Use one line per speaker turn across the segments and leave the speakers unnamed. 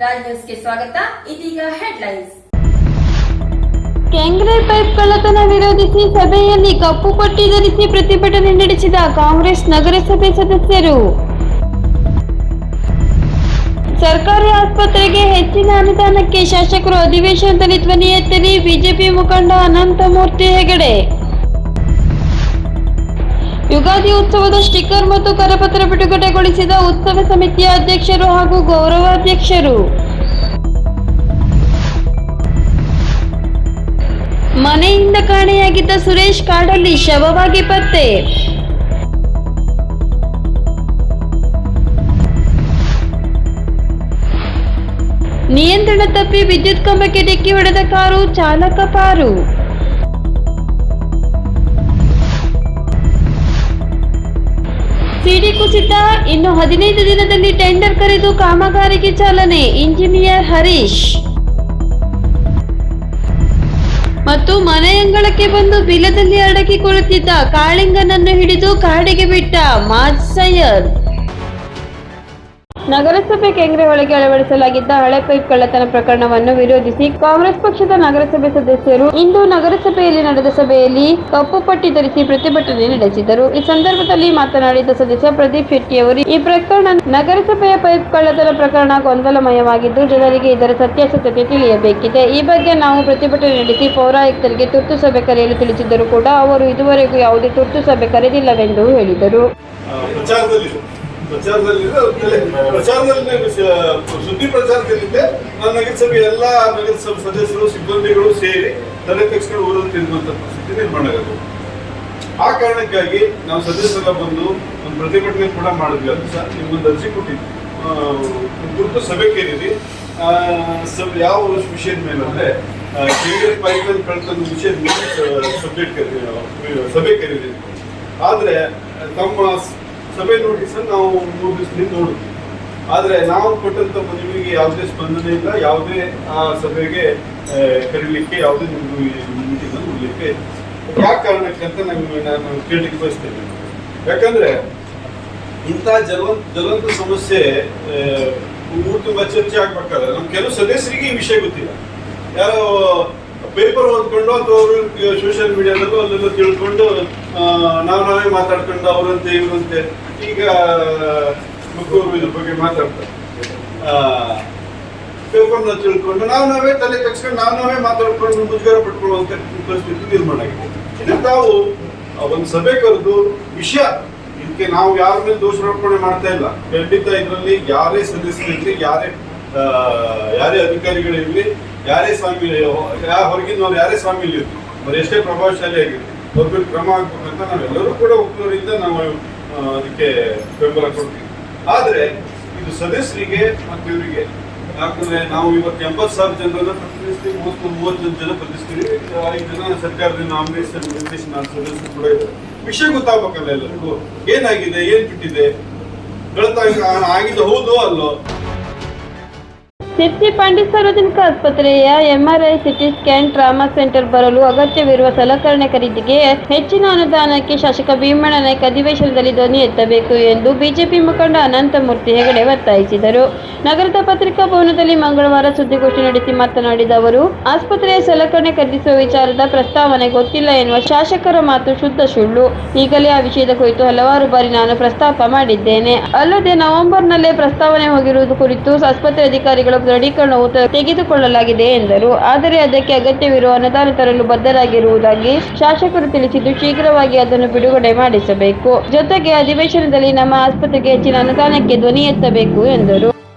ರಾಜ್ ನ್ಯೂಸ್ಗೆ ಸ್ವಾಗತ. ಇದೀಗ ಹೆಡ್ಲೈನ್ಸ್.
ಕೆಂಗ್ರೆ ಪೈಪ್ ಕಳ್ಳತನ ವಿರೋಧಿಸಿ ಸಭೆಯಲ್ಲಿ ಕಪ್ಪು ಪಟ್ಟಿ ಧರಿಸಿ ಪ್ರತಿಭಟನೆ ನಡೆಸಿದ ಕಾಂಗ್ರೆಸ್ ನಗರಸಭೆ ಸದಸ್ಯರು. ಸರ್ಕಾರಿ ಆಸ್ಪತ್ರೆಗೆ ಹೆಚ್ಚಿನ ಅನುದಾನಕ್ಕೆ ಶಾಸಕರು ಅಧಿವೇಶನದಲ್ಲಿ ಧ್ವನಿ ಎತ್ತಲಿ ಬಿಜೆಪಿ ಮುಖಂಡ ಅನಂತಮೂರ್ತಿ ಹೆಗಡೆ. ಯುಗಾದಿ ಉತ್ಸವದ ಸ್ಟಿಕ್ಕರ್ ಮತ್ತು ಕರಪತ್ರ ಬಿಡುಗಡೆಗೊಳಿಸಿದ ಉತ್ಸವ ಸಮಿತಿಯ ಅಧ್ಯಕ್ಷರು ಹಾಗೂ ಗೌರವಾಧ್ಯಕ್ಷರು. ಮನೆಯಿಂದ ಕಾಣೆಯಾಗಿದ್ದ ಸುರೇಶ್ ಕಾಡಲ್ಲಿ ಶವವಾಗಿ ಪತ್ತೆ. ನಿಯಂತ್ರಣ ತಪ್ಪಿ ವಿದ್ಯುತ್ ಕಂಬಕ್ಕೆ ಡಿಕ್ಕಿ ಹೊಡೆದ ಕಾರು, ಚಾಲಕ ಪಾರು. ಸಿಡಿ ಕುಸಿತ, ಇನ್ನು 15 ದಿನದಲ್ಲಿ ಟೆಂಡರ್ ಕರೆದು ಕಾಮಗಾರಿಗೆ ಚಾಲನೆ. ಇಂಜಿನಿಯರ್ ಹರೀಶ್. ಮತ್ತು ಮನೆಯಂಗಳಕ್ಕೆ ಬಂದು ಬಿಲದಲ್ಲಿ ಅಡಗಿ ಕುಳಿತಿದ್ದ ಕಾಳಿಂಗನನ್ನು ಹಿಡಿದು ಕಾಡಿಗೆ ಬಿಟ್ಟ ಮಾಜ್ ಸೈಯದ್. ನಗರಸಭೆ ಕೆಂಗ್ರೆ ಒಳಗೆ ಅಳವಡಿಸಲಾಗಿದ್ದ ಹಳೆ ಪೈಪ್ ಕಳ್ಳತನ ಪ್ರಕರಣವನ್ನು ವಿರೋಧಿಸಿ ಕಾಂಗ್ರೆಸ್ ಪಕ್ಷದ ನಗರಸಭೆ ಸದಸ್ಯರು ಇಂದು ನಗರಸಭೆಯಲ್ಲಿ ನಡೆದ ಸಭೆಯಲ್ಲಿ ಕಪ್ಪು ಪಟ್ಟಿ ಧರಿಸಿ ಪ್ರತಿಭಟನೆ ನಡೆಸಿದರು. ಈ ಸಂದರ್ಭದಲ್ಲಿ ಮಾತನಾಡಿದ ಸದಸ್ಯ ಪ್ರದೀಪ್ ಶೆಟ್ಟಿ ಅವರು, ಈ ಪ್ರಕರಣ ನಗರಸಭೆಯ ಪೈಪ್ ಕಳ್ಳತನ ಪ್ರಕರಣ ಗೊಂದಲಮಯವಾಗಿದ್ದು ಜನರಿಗೆ ಇದರ ಸತ್ಯಾಸತ್ಯತೆ ತಿಳಿಯಬೇಕಿದೆ. ಈ ಬಗ್ಗೆ ನಾವು ಪ್ರತಿಭಟನೆ ನಡೆಸಿ ಪೌರಾಯುಕ್ತರಿಗೆ ತುರ್ತು ಸಭೆ ಕರೆಯಲು ತಿಳಿಸಿದ್ದರೂ ಕೂಡ ಅವರು ಇದುವರೆಗೂ ಯಾವುದೇ ತುರ್ತು ಸಭೆ ಕರೆದಿಲ್ಲವೆಂದು ಹೇಳಿದರು.
ಪ್ರಚಾರದಲ್ಲಿ ಸುದ್ದಿ ಪ್ರಚಾರದಲ್ಲಿದ್ದೆ. ನಾನು ನಗರಸಭೆ ಎಲ್ಲ ನಗರಸಭೆ ಸದಸ್ಯರು ಸಿಬ್ಬಂದಿಗಳು ಸೇರಿ ತಲೆ ತಕ್ಷಣ ಊರಲ್ಲಿ ತಿರುಗುವಂತ ಪರಿಸ್ಥಿತಿ ನಿರ್ಮಾಣ ಆಗುತ್ತೆ. ಆ ಕಾರಣಕ್ಕಾಗಿ ನಾವು ಸದಸ್ಯರೆಲ್ಲ ಬಂದು ಒಂದು ಪ್ರತಿಭಟನೆ ಕೂಡ ಮಾಡಿದ್ವಿ. ಅದು ನಿಮ್ಗೊಂದು ಅರ್ಜಿ ಕೊಟ್ಟಿದ್ವಿ, ತುರ್ತು ಸಭೆ ಕೇಳಿದ್ವಿ. ಯಾವ ವಿಷಯದ ಮೇಲೆ ಅಂದ್ರೆ ಕೆಂಗ್ರೆ ಪೈಪ್ಲೈನ್ ಕಳ್ಳತನ ವಿಷಯದ ಮೇಲೆ ಸಭೆ ಕರೀದಿದ್ವಿ. ಆದ್ರೆ ತಮ್ಮ ಸಭೆ ನೋಟಿಸ್ ನಾವು 3 ದಿವಸದಿಂದ ನೋಡಿದ್ವಿ. ಆದ್ರೆ ನಾವು ಕೊಟ್ಟಂತ ಮನವಿಗೆ ಯಾವುದೇ ಸ್ಪಂದನೆ ಇಲ್ಲ, ಯಾವುದೇ ಆ ಸಭೆಗೆ ಕರೀಲಿಕ್ಕೆ ಯಾವುದೇ ಮೀಟಿಂಗ್ ಅನ್ನು ಉಡ್ಲಿಕ್ಕೆ ಯಾವ ಕಾರಣಕ್ಕೆ ಅಂತ ನಾನು ಕೇಳಲಿಕ್ಕೆ ಬಯಸ್ತೇನೆ. ಯಾಕಂದ್ರೆ ಇಂಥ ಜ್ವಲಂತ ಸಮಸ್ಯೆ ಊರು ತುಂಬಾ ಚರ್ಚೆ ಆಗ್ಬೇಕಾದ್ರೆ ನಮ್ ಕೆಲವು ಸದಸ್ಯರಿಗೆ ಈ ವಿಷಯ ಗೊತ್ತಿಲ್ಲ. ಯಾರೋ ಪೇಪರ್ ಓದ್ಕೊಂಡು ಅಥವಾ ಅವರು ಸೋಷಿಯಲ್ ಮೀಡಿಯಾದಲ್ಲೂ ಅಲ್ಲೆಲ್ಲ ತಿಳ್ಕೊಂಡು ನಾವೇ ಮಾತಾಡ್ಕೊಂಡು ಅವರಂತೆ ಇವರಂತೆ ಈಗ ಮಕ್ಕಳು ಇದ್ರ ಬಗ್ಗೆ ಮಾತಾಡ್ತಾರೆ. ಪೇಪರ್ನ ತಿಳ್ಕೊಂಡು ನಾವೇ ತಲೆ ತಗ್ಸ್ಕೊಂಡು ನಾವೇ ಮಾತಾಡ್ಕೊಂಡು ಮುಜುಗರ ಪಟ್ಕೊಳ್ಳುವಂತ ಪರಿಸ್ಥಿತಿ ನಿರ್ಮಾಣ ಆಗಿದೆ. ಇದಕ್ಕೆ ತಾವು ಒಂದು ಸಭೆ ಕರೆದು ವಿಷಯ ಇದಕ್ಕೆ ನಾವು ಯಾರ ಮೇಲೆ ದೋಷಾರೋಪಣೆ ಮಾಡ್ತಾ ಇಲ್ಲ. ಖಂಡಿತ ಇದರಲ್ಲಿ ಯಾರೇ ಸದಸ್ಯರಿರ್ಲಿ, ಯಾರೇ ಅಧಿಕಾರಿಗಳಿರ್ಲಿ, ಯಾರೇ ಸ್ವಾಮಿ ಹೊರಗಿನವ್ರು ಯಾರೇ ಸ್ವಾಮಿಲಿ ಇರ್ಲಿ, ಅವ್ರು ಎಷ್ಟೇ ಪ್ರಭಾವಶಾಲಿ ಆಗಿರ್ಲಿ, ಅವ್ರ ಮೇಲೆ ಕ್ರಮ ಆಗ್ಬೇಕಂತ ನಾವೆಲ್ಲರೂ ಕೂಡ ಒಪ್ಪುವರಿಂದ ನಾವು ಅದಕ್ಕೆ ಬೆಂಬಲ ಕೊಡ್ತೀವಿ. ಆದ್ರೆ ಇದು ಸದಸ್ಯರಿಗೆ ಮತ್ತು ಇವರಿಗೆ, ಯಾಕಂದ್ರೆ ನಾವು ಇವತ್ತು 80,000 ಜನರನ್ನ ಪ್ರತಿನಿಧಿಸ್ತೀವಿ, 30 ಜನ ಪ್ರತಿನಿಧಿಸ್ತೀವಿ, 5 ಜನ ಸರ್ಕಾರದ ನಾಮಿನೇಷನ್ ಸದಸ್ಯರು ಕೂಡ ಇದ್ದಾರೆ. ವಿಷಯ ಗೊತ್ತಾಗಬೇಕಲ್ಲ ಎಲ್ಲರಿಗೂ, ಏನಾಗಿದೆ, ಏನ್ ಬಿಟ್ಟಿದೆ, ಆಗಿದೆ ಹೌದೋ ಅಲ್ಲೋ.
ಸಿರ್ಸಿ ಪಂಡಿತ್ ಸಾರ್ವಜನಿಕ ಆಸ್ಪತ್ರೆಯ MRI, CT scan, trauma centre ಬರಲು ಅಗತ್ಯವಿರುವ ಸಲಕರಣೆ ಖರೀದಿಗೆ ಹೆಚ್ಚಿನ ಅನುದಾನಕ್ಕೆ ಶಾಸಕ ಭೀಮಣ್ಣ ನಾಯ್ಕ ಅಧಿವೇಶನದಲ್ಲಿ ಧ್ವನಿ ಎತ್ತಬೇಕು ಎಂದು ಬಿಜೆಪಿ ಮುಖಂಡ ಅನಂತಮೂರ್ತಿ ಹೆಗಡೆ ಒತ್ತಾಯಿಸಿದರು. ನಗರದ ಪತ್ರಿಕಾ ಭವನದಲ್ಲಿ ಮಂಗಳವಾರ ಸುದ್ದಿಗೋಷ್ಠಿ ನಡೆಸಿ ಮಾತನಾಡಿದ ಅವರು, ಆಸ್ಪತ್ರೆಯ ಸಲಕರಣೆ ಖರೀದಿಸುವ ವಿಚಾರದ ಪ್ರಸ್ತಾವನೆ ಗೊತ್ತಿಲ್ಲ ಎನ್ನುವ ಶಾಸಕರ ಮಾತು ಶುದ್ಧ ಸುಳ್ಳು. ಈಗಲೇ ಆ ವಿಷಯದ ಕುರಿತು ಹಲವಾರು ಬಾರಿ ನಾನು ಪ್ರಸ್ತಾಪ ಮಾಡಿದ್ದೇನೆ. ಅಲ್ಲದೆ ನವೆಂಬರ್ನಲ್ಲೇ ಪ್ರಸ್ತಾವನೆ ಹೋಗಿರುವುದು ಕುರಿತು ಆಸ್ಪತ್ರೆ ಅಧಿಕಾರಿಗಳು ದೃಢೀಕರಣವು ತೆಗೆದುಕೊಳ್ಳಲಾಗಿದೆ ಎಂದರು. ಆದರೆ ಅದಕ್ಕೆ ಅಗತ್ಯವಿರುವ ಅನುದಾನ ತರಲು ಬದ್ಧರಾಗಿರುವುದಾಗಿ ಶಾಸಕರು ತಿಳಿಸಿದ್ದು, ಶೀಘ್ರವಾಗಿ ಅದನ್ನು ಬಿಡುಗಡೆ ಮಾಡಿಸಬೇಕು. ಜೊತೆಗೆ ಅಧಿವೇಶನದಲ್ಲಿ ನಮ್ಮ ಆಸ್ಪತ್ರೆಗೆ ಹೆಚ್ಚಿನ ಅನುದಾನಕ್ಕೆ ಧ್ವನಿ ಎತ್ತಬೇಕು ಎಂದರು.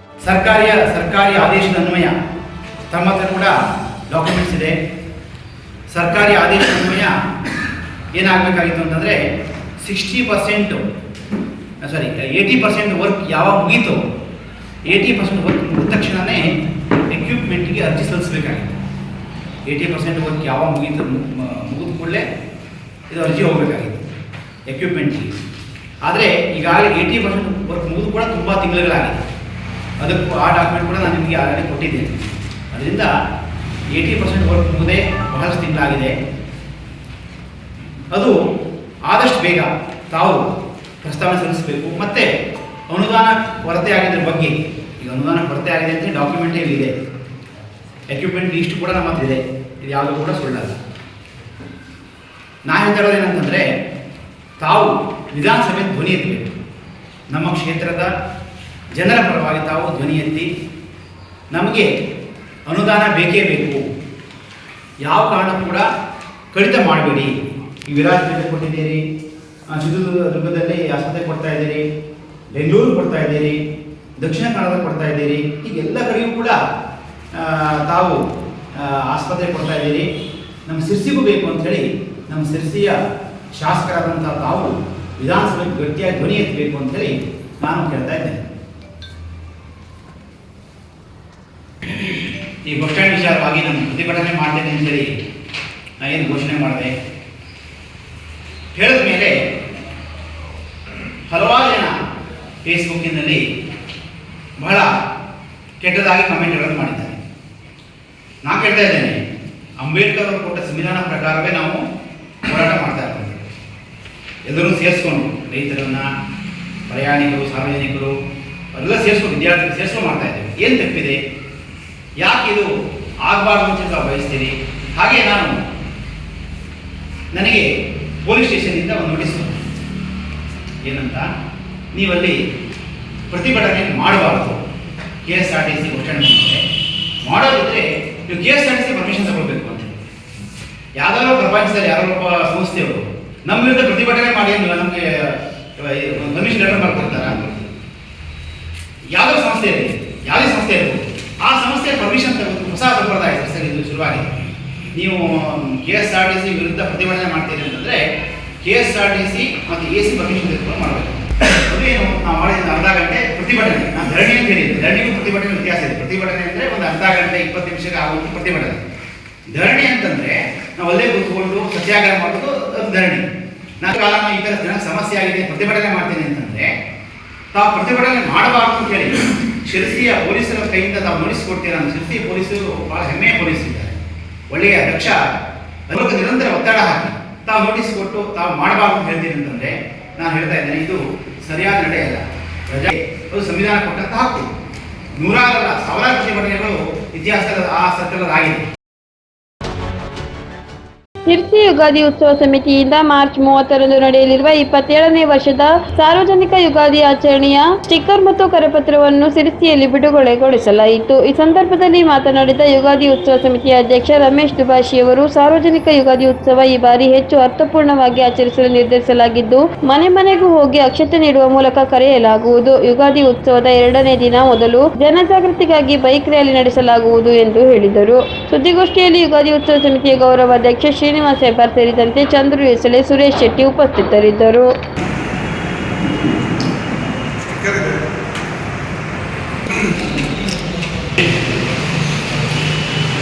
ಸರ್ಕಾರಿ ಆದೇಶದ ಅನ್ವಯ ತಮ್ಮ ಹತ್ರ ಕೂಡ ಡಾಕ್ಯುಮೆಂಟ್ಸ್ ಇದೆ. ಸರ್ಕಾರಿ ಆದೇಶದ ಅನ್ವಯ ಏನಾಗಬೇಕಾಗಿತ್ತು ಅಂತಂದರೆ 80% ವರ್ಕ್ ಯಾವಾಗ ಮುಗೀತು, 80% ವರ್ಕ್ ಮುಗಿದ ತಕ್ಷಣವೇ ಎಕ್ವಿಪ್ಮೆಂಟ್ಗೆ ಅರ್ಜಿ ಸಲ್ಲಿಸಬೇಕಾಗಿತ್ತು. 80% ವರ್ಕ್ ಯಾವಾಗ ಮುಗಿದ ಕೂಡಲೇ ಇದು ಅರ್ಜಿ ಹೋಗಬೇಕಾಗಿತ್ತು ಎಕ್ವಿಪ್ಮೆಂಟ್ಗೆ. ಆದರೆ ಈಗಾಗಲೇ 80% ವರ್ಕ್ ಮುಗಿದು ಕೂಡ ತುಂಬ ತಿಂಗಳುಗಳಾಗಿದೆ. ಅದಕ್ಕೂ ಆ ಡಾಕ್ಯುಮೆಂಟ್ ಕೂಡ ನಾನು ನಿಮಗೆ ಆಲ್ರೆಡಿ ಕೊಟ್ಟಿದ್ದೇನೆ. ಅದರಿಂದ 80% ವರ್ಕ್ ಮುಗಿದೇ ಬಹಳಷ್ಟು ತಿಂಗಳಾಗಿದೆ. ಅದು ಆದಷ್ಟು ಬೇಗ ತಾವು ಪ್ರಸ್ತಾವನೆ ಸಲ್ಲಿಸಬೇಕು. ಮತ್ತು ಅನುದಾನ ಕೊರತೆ ಆಗಿದ್ರ ಬಗ್ಗೆ, ಈಗ ಅನುದಾನ ಕೊರತೆ ಆಗಿದೆ ಅಂತ ಡಾಕ್ಯುಮೆಂಟೇ ಇದೆ, ಎಕ್ವಿಪ್ಮೆಂಟ್ ಲೀಸ್ಟ್ ಕೂಡ ನಮ್ಮ ಹತ್ರ ಇದೆ, ಇದು ಯಾವುದೂ ಕೂಡ ಸುಳ್ಳಲ್ಲ. ನಾ ಹೇಳ್ತಾ ಇರೋದು ಏನಂತಂದರೆ, ತಾವು ವಿಧಾನಸಭೆ ಧ್ವನಿ ಎತ್ತಬೇಕು. ನಮ್ಮ ಕ್ಷೇತ್ರದ ಜನರ ಪರವಾಗಿ ತಾವು ಧ್ವನಿ ಎತ್ತಿ ನಮಗೆ ಅನುದಾನ ಬೇಕೇ ಬೇಕು, ಯಾವ ಕಾರಣಕ್ಕೂ ಕೂಡ ಕಡಿತ ಮಾಡಬೇಡಿ. ಈ ವಿರಾಜಪೇಟೆ ಕೊಟ್ಟಿದ್ದೀರಿ, ಚಿತ್ರದುರ್ಗದಲ್ಲಿ ಆಸ್ಪತ್ರೆ ಕೊಡ್ತಾ ಇದ್ದೀರಿ, ಬೆಂಗಳೂರು ಕೊಡ್ತಾ ಇದ್ದೀರಿ, ದಕ್ಷಿಣ ಕನ್ನಡ ಕೊಡ್ತಾ ಇದ್ದೀರಿ, ಈಗ ಎಲ್ಲ ಕಡೆಯೂ ಕೂಡ ತಾವು ಆಸ್ಪತ್ರೆ ಕೊಡ್ತಾ ಇದ್ದೀರಿ, ನಮ್ಮ ಸಿರ್ಸಿಗೂ ಬೇಕು ಅಂಥೇಳಿ ನಮ್ಮ ಸಿರ್ಸಿಯ ಶಾಸಕರಾದಂಥ ತಾವು ವಿಧಾನಸಭೆ ಗಟ್ಟಿಯಾಗಿ ಧ್ವನಿ ಎತ್ತಬೇಕು ಅಂಥೇಳಿ ನಾನು ಕೇಳ್ತಾ ಇದ್ದೇನೆ. ಈ ಬಸ್ ಸ್ಟ್ಯಾಂಡ್ ವಿಚಾರವಾಗಿ ನಾನು ಪ್ರತಿಭಟನೆ ಮಾಡ್ತೇನೆ ಅಂತೇಳಿ ಏನು ಘೋಷಣೆ ಮಾಡಿದೆ, ಹೇಳಿದ ಮೇಲೆ ಹಲವಾರು ಜನ ಫೇಸ್ಬುಕ್ಕಿನಲ್ಲಿ ಬಹಳ ಕೆಟ್ಟದಾಗಿ ಕಮೆಂಟ್ಗಳನ್ನು ಮಾಡಿದ್ದಾರೆ. ನಾನು ಕೇಳ್ತಾ ಇದ್ದೇನೆ, ಅಂಬೇಡ್ಕರ್ ಅವರು ಕೊಟ್ಟ ಸಂವಿಧಾನ ಪ್ರಕಾರವೇ ನಾವು ಹೋರಾಟ ಮಾಡ್ತಾ ಇರ್ತೀವಿ. ಎಲ್ಲರೂ ಸೇರಿಸ್ಕೊಂಡು, ರೈತರನ್ನು, ಪ್ರಯಾಣಿಕರು, ಸಾರ್ವಜನಿಕರು ಎಲ್ಲ ಸೇರಿಸ್ಕೊಂಡು, ವಿದ್ಯಾರ್ಥಿಗಳು ಸೇರಿಸ್ಕೊಂಡು ಮಾಡ್ತಾ ಇದ್ದೇವೆ. ಏನು ತಪ್ಪಿದೆ? ಯಾಕೆ ಇದು ಆಗಬಾರ್ದು ಅಂತ ತಾವು ಬಯಸ್ತೀರಿ? ಹಾಗೆ ನನಗೆ ಪೊಲೀಸ್ ಸ್ಟೇಷನಿಂದ ಒಂದು ನೋಟಿಸ್ ಬಂತು. ಏನಂತ, ನೀವಲ್ಲಿ ಪ್ರತಿಭಟನೆ ಮಾಡಬಾರ್ದು, KSRTC ಬಸ್ ಸ್ಟ್ಯಾಂಡ್ ಮುಂದೆ ಮಾಡೋದಿದ್ರೆ ನೀವು KSRTC ಪರ್ಮಿಷನ್ ತಗೊಳ್ಬೇಕು ಅಂತ. ಯಾವುದಾದ್ರು ಪ್ರಪಂಚದಲ್ಲಿ ಯಾರೋ ಒಬ್ಬ ಸಂಸ್ಥೆಯವರು ನಮ್ಮ ವಿರುದ್ಧ ಪ್ರತಿಭಟನೆ ಮಾಡಿ ನಮಗೆ ಪರ್ಮಿಷನ್ ಲೆಟರ್ ಮಾಡ್ಕೊಡ್ತಾರ? ಯಾವುದೋ ಸಂಸ್ಥೆ ಇರಲಿ, ಯಾವುದೇ ಸಂಸ್ಥೆ ಇರ್ಬೋದು, ಆ ಸಂಸ್ಥೆಯ ಪರ್ಮಿಷನ್ ತಗೊಂಡು ಹೊಸ ಸಂಪ್ರದಾಯ ಸರ್ ಇದು ಶುರುವಾಗಿದೆ. ನೀವು KSRTC ವಿರುದ್ಧ ಪ್ರತಿಭಟನೆ ಮಾಡ್ತೀರಿ ಅಂತಂದರೆ KSRTC ಮತ್ತು AC ಪರ್ಮಿಷನ್ ತೆಗೆದುಕೊಂಡು ಮಾಡಬೇಕು. ಅದೇನು ನಾವು ಮಾಡಿದ ಅರ್ಧ ಗಂಟೆ ಪ್ರತಿಭಟನೆ, ನಾನು ಧರಣಿ ಅಂತ ಹೇಳಿದ್ದೆ. ಧರಣಿಗೂ ಪ್ರತಿಭಟನೆ ವ್ಯತ್ಯಾಸ ಇದೆ. ಪ್ರತಿಭಟನೆ ಅಂದರೆ ಒಂದು ಅರ್ಧ ಗಂಟೆ 20 ನಿಮಿಷಕ್ಕೆ ಆಗುವಂಥ ಪ್ರತಿಭಟನೆ. ಧರಣಿ ಅಂತಂದರೆ ನಾವು ಅಲ್ಲೇ ಕೂತ್ಕೊಂಡು ಸತ್ಯಾಗ್ರಹ ಮಾಡೋದು ಧರಣಿ. ನಾನು ಕಾಲ ಈ ಥರ ಜನಕ್ಕೆ ಸಮಸ್ಯೆ ಆಗಿದೆ, ಪ್ರತಿಭಟನೆ ಮಾಡ್ತೀನಿ ಅಂತಂದರೆ ತಾವು ಪ್ರತಿಭಟನೆ ಮಾಡಬಾರ್ದು ಅಂತ ಹೇಳಿ ಶಿರಸಿಯ ಪೊಲೀಸರ ಕೈಯಿಂದ ತಾವು ನೋಟಿಸ್ ಕೊಡ್ತೀರಾ. ಶಿರಸಿ ಪೊಲೀಸರು ಭಾಳ ಹೆಮ್ಮೆಯ ಪೊಲೀಸ್ ಇದ್ದಾರೆ, ಒಳ್ಳೆಯ ದಕ್ಷ, ಅದಕ್ಕೆ ನಿರಂತರ ಒತ್ತಡ ಹಾಕಿ ತಾವು ನೋಟಿಸ್ ಕೊಟ್ಟು ತಾವು ಮಾಡಬಾರ್ದು ಅಂತ ಹೇಳ್ತೀನಿ ಅಂತಂದರೆ ನಾನು ಹೇಳ್ತಾ ಇದ್ದೇನೆ, ಇದು ಸರಿಯಾದ ನಡೆಯಲ್ಲ. ರಜೆ ಅದು ಸಂವಿಧಾನ ಕೊಟ್ಟಂತ ಹಕ್ಕು. ನೂರಾರಲ್ಲ, ಸಾವಿರಾರು ಪ್ರತಿಭಟನೆಗಳು ಇತಿಹಾಸದ ಆ ಸತ್ಯಗಳಾಗಿದೆ.
ಶಿರ್ಸಿ ಯುಗಾದಿ ಉತ್ಸವ ಸಮಿತಿಯಿಂದ ಮಾರ್ಚ್ 30ರಂದು ನಡೆಯಲಿರುವ 27ನೇ ವರ್ಷದ ಸಾರ್ವಜನಿಕ ಯುಗಾದಿ ಆಚರಣೆಯ ಸ್ಟಿಕ್ಕರ್ ಮತ್ತು ಕರಪತ್ರವನ್ನು ಶಿರ್ಸಿಯಲ್ಲಿ ಬಿಡುಗಡೆಗೊಳಿಸಲಾಯಿತು. ಈ ಸಂದರ್ಭದಲ್ಲಿ ಮಾತನಾಡಿದ ಯುಗಾದಿ ಉತ್ಸವ ಸಮಿತಿಯ ಅಧ್ಯಕ್ಷ ರಮೇಶ್ ದುಬಾಶಿಯವರು, ಸಾರ್ವಜನಿಕ ಯುಗಾದಿ ಉತ್ಸವ ಈ ಬಾರಿ ಹೆಚ್ಚು ಅರ್ಥಪೂರ್ಣವಾಗಿ ಆಚರಿಸಲು ನಿರ್ಧರಿಸಲಾಗಿದ್ದು, ಮನೆ ಮನೆಗೂ ಹೋಗಿ ಅಕ್ಷತೆ ನೀಡುವ ಮೂಲಕ ಕರೆಯಲಾಗುವುದು. ಯುಗಾದಿ ಉತ್ಸವದ 2ನೇ ದಿನ ಮೊದಲು ಜನಜಾಗೃತಿಗಾಗಿ ಬೈಕ್ ರ್ಯಾಲಿ ನಡೆಸಲಾಗುವುದು ಎಂದು ಹೇಳಿದರು. ಸುದ್ದಿಗೋಷ್ಠಿಯಲ್ಲಿ ಯುಗಾದಿ ಉತ್ಸವ ಸಮಿತಿಯ ಗೌರವಾಧ್ಯಕ್ಷ ಶ್ರೀನಿವಾಸ ಹೆಬ್ಬಾರ್ ಸೇರಿದಂತೆ ಚಂದ್ರು ಎಸಳೆ, ಸುರೇಶ್ ಶೆಟ್ಟಿ ಉಪಸ್ಥಿತರಿದ್ದರು.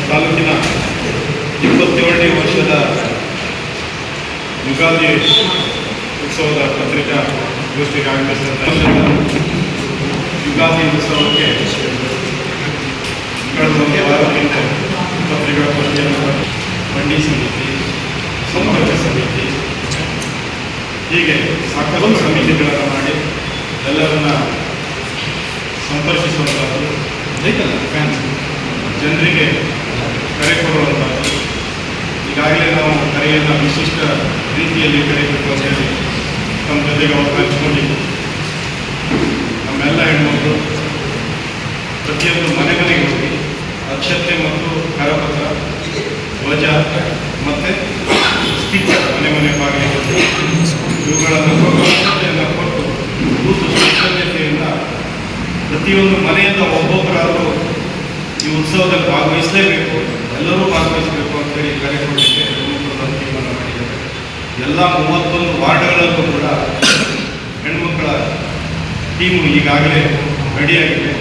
ತಾಲೂಕಿನ 27ನೇ ವರ್ಷದ ಯುಗಾದಿ ಉತ್ಸವದ ಪತ್ರಿಕಾ ಗೋಷ್ಠಿಗೆ ಆಗಮಿಸಿದ ಯುಗಾದಿ ಉತ್ಸವಕ್ಕೆ ಕಳೆದ ಒಂದು ವಾರದಿಂದ ಪತ್ರಿಕಾ ಗೋಷ್ಠಿಯನ್ನು ಮಂಡಿ ಸಮಿತಿ, ಸಂಪರ್ಕ ಸಮಿತಿ, ಹೀಗೆ ಸಾಕಷ್ಟು ಸಮಿತಿಗಳನ್ನು ಮಾಡಿ ಎಲ್ಲರನ್ನ ಸಂಪರ್ಕಿಸುವಂಥದ್ದು, ಜನರಿಗೆ ಕರೆ ಕೊಡುವಂಥದ್ದು. ಈಗಾಗಲೇ ನಾವು ಕರೆಯನ್ನು ವಿಶಿಷ್ಟ ರೀತಿಯಲ್ಲಿ ಕರೆಯಬೇಕು ಅಂತ ಹೇಳಿ ನಮ್ಮ ಜೊತೆಗೆ ಅವರು ಹಂಚಿಕೊಂಡಿದ್ದು, ನಮ್ಮೆಲ್ಲ ಹೆಣ್ಮಕ್ಳು ಪ್ರತಿಯೊಂದು ಮನೆ ಮನೆಗೆ ಹೋಗಿ ಅಕ್ಷತೆ ಮತ್ತು ಕರಪತ್ರ, ಧ್ವಜ ಮತ್ತು ಸ್ಟಿಕ್ಕರ್ ಮನೆ ಮನೆ ಬಾಗಿಲಿಗೆ ಇವುಗಳನ್ನು ಕೊಟ್ಟು ಕೂತು ಸ್ವಚ್ಛತೆಯಿಂದ ಪ್ರತಿಯೊಂದು ಮನೆಯಿಂದ ಒಬ್ಬೊಬ್ಬರಾದರೂ ಈ ಉತ್ಸವದಲ್ಲಿ ಭಾಗವಹಿಸಲೇಬೇಕು, ಎಲ್ಲರೂ ಭಾಗವಹಿಸಬೇಕು ಅಂತೇಳಿ ಕರೆ ಕೊಡಲಿಕ್ಕೆ ತೀರ್ಮಾನ ಮಾಡಿದ್ದಾರೆ. ಎಲ್ಲ 31 ವಾರ್ಡ್ಗಳಲ್ಲೂ ಕೂಡ ಹೆಣ್ಮಕ್ಕಳ ಟೀಮು ಈಗಾಗಲೇ ರೆಡಿಯಾಗಿದೆ.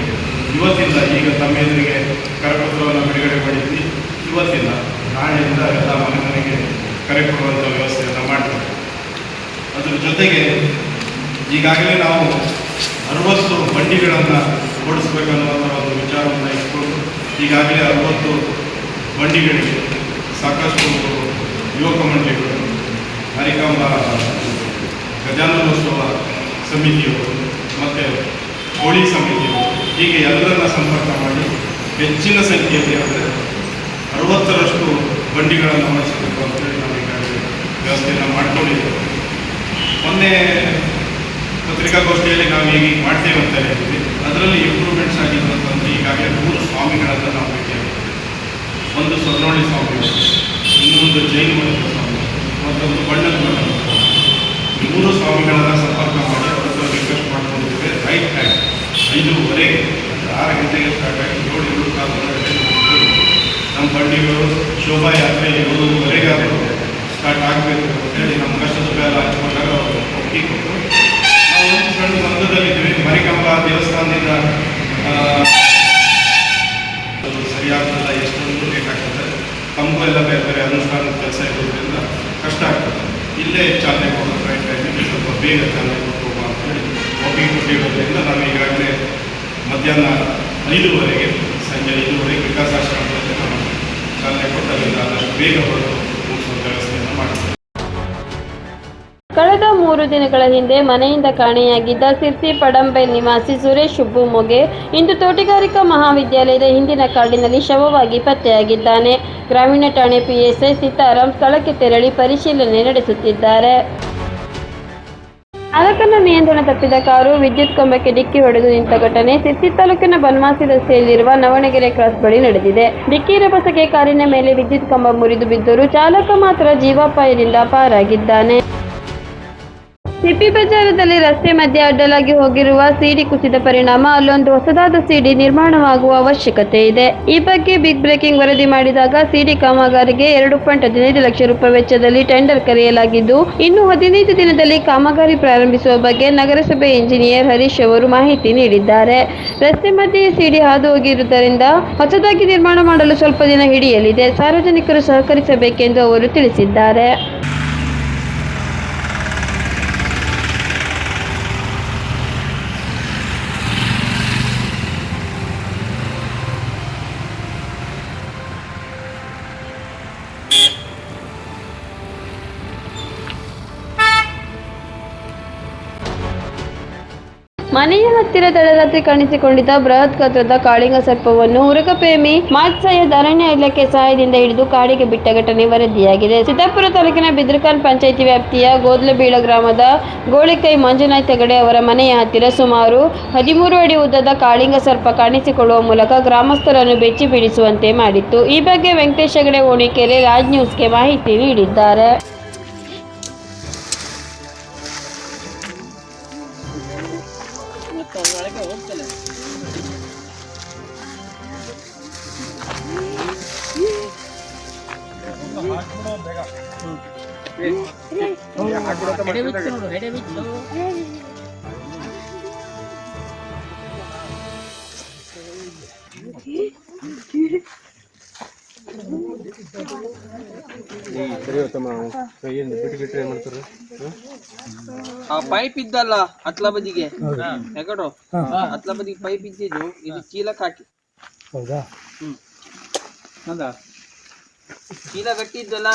ಇವತ್ತಿಂದ ಈಗ ತಮ್ಮ ಎದುರಿಗೆ ಕರಪತ್ರವನ್ನು ಬಿಡುಗಡೆ ಮಾಡಿದ್ವಿ. ಇವತ್ತಿಂದ ನಾಳೆಯಿಂದ ಎಲ್ಲ ಮನೆ ಮನೆಗೆ ಕರೆ ಕೊಡುವಂಥ ವ್ಯವಸ್ಥೆಯನ್ನು ಮಾಡ್ತೀವಿ. ಅದರ ಜೊತೆಗೆ ಈಗಾಗಲೇ ನಾವು 60 ಬಂಡಿಗಳನ್ನು ಓಡಿಸ್ಬೇಕನ್ನುವಂಥ ಒಂದು ವಿಚಾರವನ್ನು ಇಟ್ಕೊಂಡು ಈಗಾಗಲೇ 60 ಬಂಡಿಗಳಿಗೆ ಸಾಕಷ್ಟು ಯುವಕ ಮಂಡಳಿಗಳು, ಹರಿಕಾಂಬ ಗಜಾನನೋತ್ಸವ
ಸಮಿತಿಯವರು ಮತ್ತು ಹೋಳಿ ಸಮಿತಿಯವರು ಹೀಗೆ ಎಲ್ಲರನ್ನ ಸಂಪರ್ಕ ಮಾಡಿ ಹೆಚ್ಚಿನ ಸಂಖ್ಯೆಯಲ್ಲಿ ಅಂದರೆ 60ರಷ್ಟು ಬಂಡಿಗಳನ್ನು ಮಾಡಿಸಬೇಕು ಅಂತೇಳಿ ನಾವು ಈಗಾಗಲೇ ವ್ಯವಸ್ಥೆಯನ್ನು ಮಾಡ್ಕೊಂಡಿದ್ದೇವೆ. ಮೊನ್ನೆ ಪತ್ರಿಕಾಗೋಷ್ಠಿಯಲ್ಲಿ ನಾವು ಈಗ ಮಾಡ್ತೇವೆ ಅಂತ ಹೇಳಿದ್ವಿ. ಅದರಲ್ಲಿ ಇಂಪ್ರೂವ್ಮೆಂಟ್ಸ್ ಆಗಿರುವಂತಂದ್ರೆ ಈಗಾಗಲೇ 3 ಸ್ವಾಮಿಗಳನ್ನು ನಾವು ಭೇಟಿಯಾಗಿದ್ದೇವೆ. ಒಂದು ಸ್ವರ್ಣೋಳಿ ಸ್ವಾಮಿ, ಇನ್ನೊಂದು ಜೈನ ಮಠದ ಸ್ವಾಮಿ, ಮತ್ತೊಂದು ಬಣ್ಣದ ಮಠದ ಸ್ವಾಮಿ. ಈ 3 ಸ್ವಾಮಿಗಳನ್ನು ಸಂಪರ್ಕ ಮಾಡಿ ಅವರನ್ನು ರಿಕ್ವೆಸ್ಟ್ ಮಾಡ್ಕೊಂಡಿದ್ದೇವೆ. ರೈಟ್ ಟೈಮ್ 5:30 6 ಗಂಟೆಗೆ ಸ್ಟಾರ್ಟ್ ಆಗಿ 7:45 ನಮ್ಮ ಬಂಡಿಗಳು ಶೋಭಾಯಾತ್ರೆ 7:30 ಸ್ಟಾರ್ಟ್ ಆಗಬೇಕು ಅಂತೇಳಿ ನಮ್ಮ ಕಷ್ಟದ ಎಲ್ಲ ಹಂಚ್ಕೊಂಡಾಗ ಅವರು ಒಪ್ಪಿಗೆ ಕೊಟ್ಟು ನಾವು ಒಂದು ಸಣ್ಣ ಬಂಧದಲ್ಲಿದ್ದೀವಿ. ಮರಿಕಂಬ ದೇವಸ್ಥಾನದಿಂದ ಅದು ಸರಿಯಾಗ್ತಲ್ಲ, ಎಷ್ಟೊಂದು ಬೇಕಾಗ್ತದೆ, ತಮಗೂ ಎಲ್ಲ ಬೇರೆ ಬೇರೆ ಅನುಷ್ಠಾನದ ಕೆಲಸ ಇರೋದ್ರಿಂದ ಕಷ್ಟ ಆಗ್ತದೆ. ಇಲ್ಲೇ ಚಾಲನೆ ಕೊಡೋ ಪ್ರಯತ್ನ ಸ್ವಲ್ಪ ಬೇಗ ಚಾಲನೆ ಕೊಟ್ಟು ಹೋಗುವ ಅಂತೇಳಿ ಒಪ್ಪಿಗೆ ಕೊಟ್ಟಿರೋದ್ರಿಂದ ನಾವು ಈಗಾಗಲೇ ಮಧ್ಯಾಹ್ನ 5:00 ಸಂಜೆ 5:00 ವಿಕಾಸಾಶ್ರಮದಲ್ಲಿ ನಾವು ಚಾಲನೆ ಕೊಟ್ಟರಿಂದ ಆದಷ್ಟು ಬೇಗ ಬರೋದು ಮುಗಿಸುವ ವ್ಯವಸ್ಥೆಯನ್ನು ಮಾಡ್ತೀವಿ.
ಕಳೆದ 3 ದಿನಗಳ ಹಿಂದೆ ಮನೆಯಿಂದ ಕಾಣೆಯಾಗಿದ್ದ ಸಿರ್ಸಿ ಪಡಂಬೈ ನಿವಾಸಿ ಸುರೇಶ್ ಶುಬ್ಬು ಮೊಗೆ ಇಂದು ತೋಟಗಾರಿಕಾ ಮಹಾವಿದ್ಯಾಲಯದ ಹಿಂದಿನ ಕಾಡಿನಲ್ಲಿ ಶವವಾಗಿ ಪತ್ತೆಯಾಗಿದ್ದಾನೆ. ಗ್ರಾಮೀಣ ಠಾಣೆ ಪಿಎಸ್ಐ ಸೀತಾರಾಮ್ ಸ್ಥಳಕ್ಕೆ ತೆರಳಿ ಪರಿಶೀಲನೆ ನಡೆಸುತ್ತಿದ್ದಾರೆ. ಚಾಲಕನ ನಿಯಂತ್ರಣ ತಪ್ಪಿದ ಕಾರು ವಿದ್ಯುತ್ ಕಂಬಕ್ಕೆ ಡಿಕ್ಕಿ ಹೊಡೆದು ನಿಂತ ಘಟನೆ ಸಿರ್ಸಿ ತಾಲೂಕಿನ ಬನವಾಸಿ ರಸ್ತೆಯಲ್ಲಿರುವ ನವಣಗೆರೆ ಕ್ರಾಸ್ ಬಳಿ ನಡೆದಿದೆ. ಡಿಕ್ಕಿ ರಭಸಕ್ಕೆ ಕಾರಿನ ಮೇಲೆ ವಿದ್ಯುತ್ ಕಂಬ ಮುರಿದು ಬಿದ್ದರೂ ಚಾಲಕ ಮಾತ್ರ ಜೀವಾಪಾಯದಿಂದ ಪಾರಾಗಿದ್ದಾನೆ. ಸಿಪಿ ಬಜಾರದಲ್ಲಿ ರಸ್ತೆ ಮಧ್ಯೆ ಅಡ್ಡಲಾಗಿ ಹೋಗಿರುವ ಸಿಡಿ ಕುಸಿದ ಪರಿಣಾಮ ಅಲ್ಲೊಂದು ಹೊಸದಾದ ಸಿಡಿ ನಿರ್ಮಾಣವಾಗುವ ಅವಶ್ಯಕತೆ ಇದೆ. ಈ ಬಗ್ಗೆ ಬಿಗ್ ಬ್ರೇಕಿಂಗ್ ವರದಿ ಮಾಡಿದಾಗ ಸಿಡಿ ಕಾಮಗಾರಿಗೆ 2.15 ಲಕ್ಷ ರೂಪಾಯಿ ವೆಚ್ಚದಲ್ಲಿ ಟೆಂಡರ್ ಕರೆಯಲಾಗಿದ್ದು, ಇನ್ನು 15 ದಿನದಲ್ಲಿ ಕಾಮಗಾರಿ ಪ್ರಾರಂಭಿಸುವ ಬಗ್ಗೆ ನಗರಸಭೆ ಇಂಜಿನಿಯರ್ ಹರೀಶ್ ಅವರು ಮಾಹಿತಿ ನೀಡಿದ್ದಾರೆ. ರಸ್ತೆ ಮಧ್ಯೆ ಸಿಡಿ ಹಾದು ಹೋಗಿರುವುದರಿಂದ ಹೊಸದಾಗಿ ನಿರ್ಮಾಣ ಮಾಡಲು ಸ್ವಲ್ಪ ದಿನ ಹಿಡಿಯಲಿದೆ. ಸಾರ್ವಜನಿಕರು ಸಹಕರಿಸಬೇಕೆಂದು ಅವರು ತಿಳಿಸಿದ್ದಾರೆ. ಮನೆಯ ಹತ್ತಿರ ತಡರಾತ್ರಿ ಕಾಣಿಸಿಕೊಂಡಿದ್ದ ಬೃಹತ್ ಗಾತ್ರದ ಕಾಳಿಂಗ ಸರ್ಪವನ್ನು ಉರಗಪ್ರೇಮಿ ಮಾಜ್ ಸೈಯದ್ ಅರಣ್ಯ ಇಲಾಖೆ ಸಹಾಯದಿಂದ ಹಿಡಿದು ಕಾಡಿಗೆ ಬಿಟ್ಟ ಘಟನೆ ವರದಿಯಾಗಿದೆ. ಸಿದ್ದಾಪುರ ತಾಲೂಕಿನ ಬಿದ್ರಕಾನ್ ಪಂಚಾಯಿತಿ ವ್ಯಾಪ್ತಿಯ ಗೋದ್ಲಬೀಳ ಗ್ರಾಮದ ಗೋಳಿಕೈ ಮಂಜುನಾಥ್ ಹೆಗಡೆ ಅವರ ಮನೆಯ ಹತ್ತಿರ ಸುಮಾರು 13 ಅಡಿ ಉದ್ದದ ಕಾಳಿಂಗ ಸರ್ಪ ಕಾಣಿಸಿಕೊಳ್ಳುವ ಮೂಲಕ ಗ್ರಾಮಸ್ಥರನ್ನು ಬೆಚ್ಚಿ ಬೀಳಿಸುವಂತೆ ಮಾಡಿತ್ತು. ಈ ಬಗ್ಗೆ ವೆಂಕಟೇಶ್ ಹೆಗಡೆ ಓಣಿಕೆರೆ ರಾಜ್ ನ್ಯೂಸ್ಗೆ ಮಾಹಿತಿ ನೀಡಿದ್ದಾರೆ.
ಆ ಪೈಪ್ ಇದ್ದಲ್ಲ ಅತ್ಲ ಬದಿಗೆ ಯಾಕಡೋ ಅತ್ಲ ಬದಿಗೆ ಪೈಪ್ ಇದ್ದಿದ್ದು ಇದು ಚೀಲಕ್ಕೆ ಹಾಕಿ. ಹೌದಾ? ಹೌದಾ? ಚೀಲ ಗಟ್ಟಿ ಇದ್ದಲ್ಲ.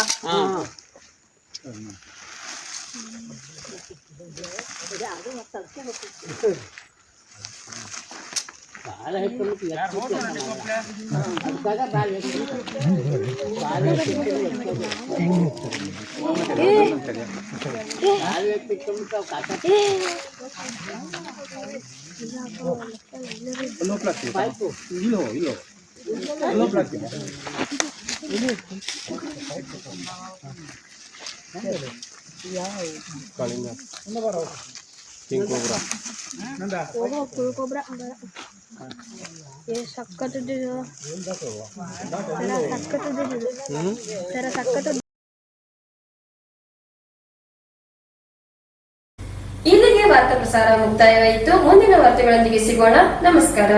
ಇಲ್ಲಿಗೆ ವಾರ್ತಾ ಪ್ರಸಾರ ಮುಕ್ತಾಯವಾಯಿತು. ಮುಂದಿನ ವಾರ್ತೆಗಳೊಂದಿಗೆ ಸಿಗೋಣ. ನಮಸ್ಕಾರ.